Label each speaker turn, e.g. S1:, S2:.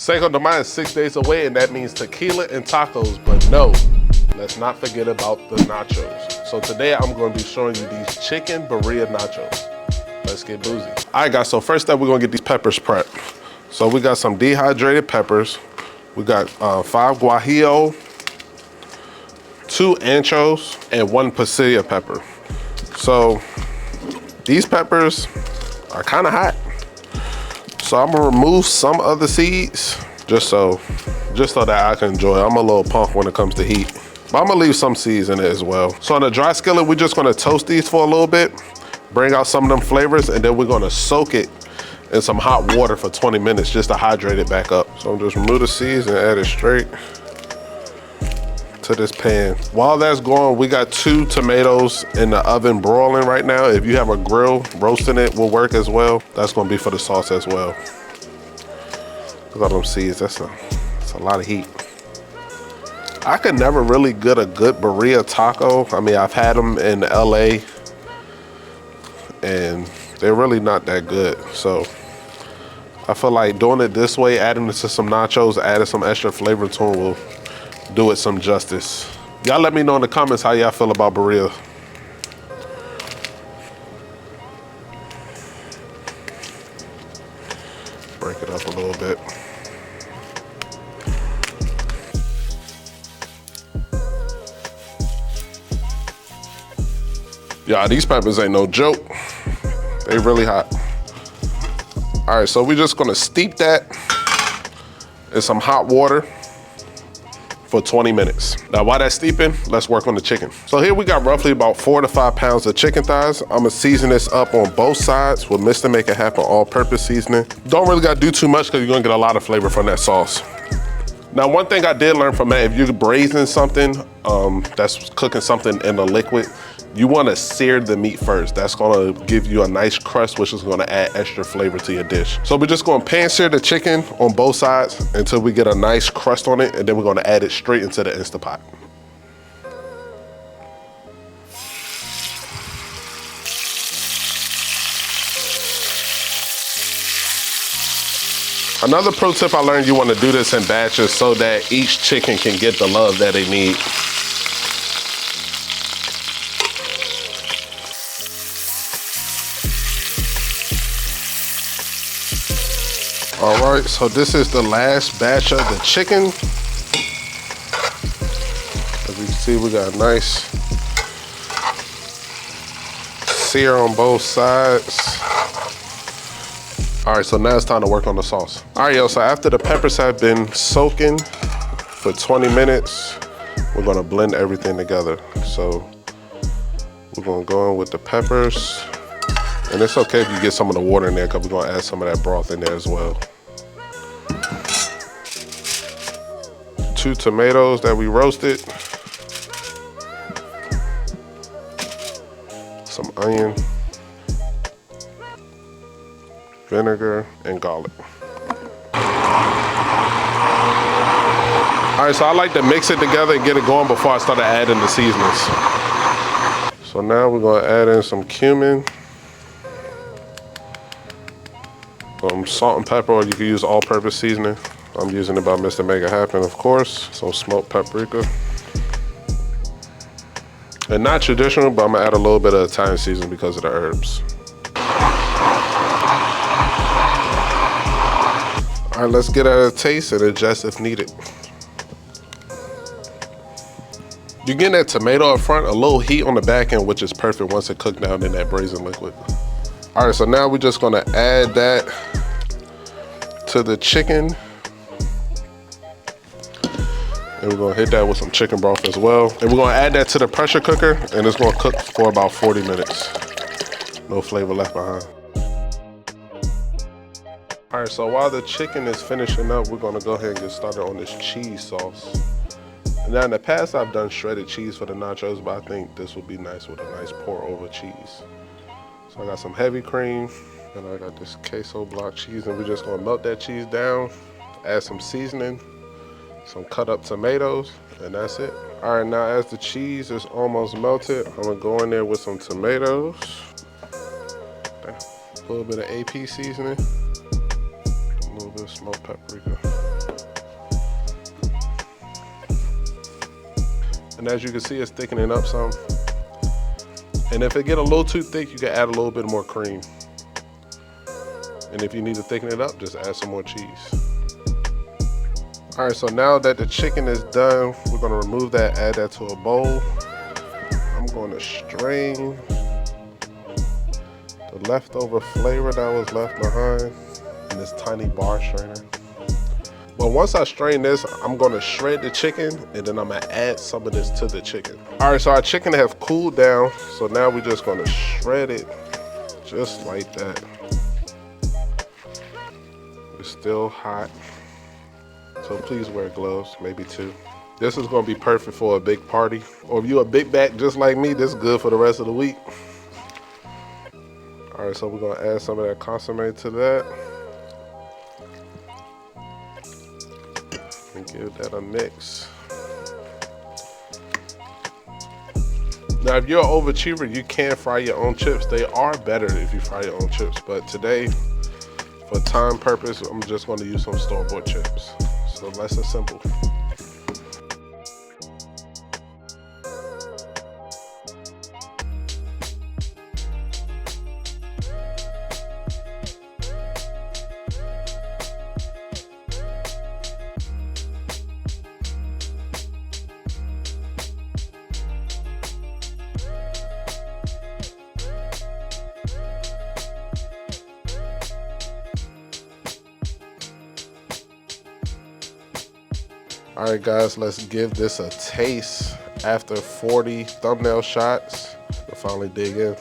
S1: Cinco de Mayo is 6 days away, and that means tequila and tacos, but no, let's not forget about the nachos. So today I'm gonna be showing you these chicken birria nachos. Let's get boozy. All right, guys, so first up, we're gonna get these peppers prepped. So we got some dehydrated peppers. We got 5 guajillo, 2 anchos, and 1 pasilla pepper. So these peppers are kind of hot. So I'm gonna remove some of the seeds just so that I can enjoy it. I'm a little punk when it comes to heat, but I'm gonna leave some seeds in it as well. So on a dry skillet, we're just gonna toast these for a little bit, bring out some of them flavors, and then we're gonna soak it in some hot water for 20 minutes just to hydrate it back up. So I'm just remove the seeds and add it straight to this pan. While that's going, we got 2 tomatoes in the oven broiling right now. If you have a grill, roasting it will work as well. That's gonna be for the sauce as well. Look at them seeds, that's a lot of heat. I could never really get a good birria taco. I mean, I've had them in LA and they're really not that good. So I feel like doing it this way, adding it to some nachos, adding some extra flavor to them will do it some justice. Y'all let me know in the comments how y'all feel about birria. Break it up a little bit. Yeah, these peppers ain't no joke. They really hot. All right, so we're just gonna steep that in some hot water for 20 minutes. Now, while that's steeping, let's work on the chicken. So here we got roughly about 4 to 5 pounds of chicken thighs. I'm gonna season this up on both sides with Mr. Make It Happen all-purpose seasoning. Don't really gotta do too much because you're gonna get a lot of flavor from that sauce. Now, one thing I did learn from that, if you're braising something, that's cooking something in a liquid, you wanna sear the meat first. That's gonna give you a nice crust, which is gonna add extra flavor to your dish. So we're just gonna pan sear the chicken on both sides until we get a nice crust on it, and then we're gonna add it straight into the Instapot. Another pro tip I learned, you wanna do this in batches so that each chicken can get the love that they need. All right, so this is the last batch of the chicken. As you can see, we got a nice sear on both sides. All right, so now it's time to work on the sauce. All right, yo, so after the peppers have been soaking for 20 minutes, we're gonna blend everything together. So we're gonna go in with the peppers. And it's okay if you get some of the water in there because we're gonna add some of that broth in there as well. 2 tomatoes that we roasted. Some onion, vinegar, and garlic. All right, so I like to mix it together and get it going before I start adding the seasonings. So now we're gonna add in some cumin, salt and pepper, or you can use all-purpose seasoning. I'm using it by Mr. Make It Happen, of course. Some smoked paprika. And not traditional, but I'm gonna add a little bit of Italian seasoning because of the herbs. All right, let's get at a taste and adjust if needed. You're getting that tomato up front, a little heat on the back end, which is perfect once it cooked down in that braising liquid. All right, so now we're just gonna add that to the chicken. And we're gonna hit that with some chicken broth as well. And we're gonna add that to the pressure cooker, and it's gonna cook for about 40 minutes. No flavor left behind. All right, so while the chicken is finishing up, we're gonna go ahead and get started on this cheese sauce. And now in the past, I've done shredded cheese for the nachos, but I think this would be nice with a nice pour over cheese. So I got some heavy cream, and I got this queso block cheese, and we're just gonna melt that cheese down, add some seasoning, some cut up tomatoes, and that's it. All right, now as the cheese is almost melted, I'm gonna go in there with some tomatoes, a little bit of AP seasoning, a little bit of smoked paprika. And as you can see, it's thickening up some. And if it get a little too thick, you can add a little bit more cream. And if you need to thicken it up, just add some more cheese. All right, so now that the chicken is done, we're gonna remove that, add that to a bowl. I'm gonna strain the leftover flavor that was left behind in this tiny bar strainer. But once I strain this, I'm gonna shred the chicken and then I'm gonna add some of this to the chicken. All right, so our chicken have cooled down. So now we're just gonna shred it just like that. It's still hot, so please wear gloves, maybe 2. This is gonna be perfect for a big party. Or if you're a big back just like me, this is good for the rest of the week. All right, so we're gonna add some of that consommé to that. And give that a mix. Now, if you're an overachiever, you can fry your own chips. They are better if you fry your own chips. But today, for time purpose, I'm just going to use some store-bought chips. So less and simple. All right, guys, let's give this a taste. After 40 thumbnail shots, we'll finally dig in.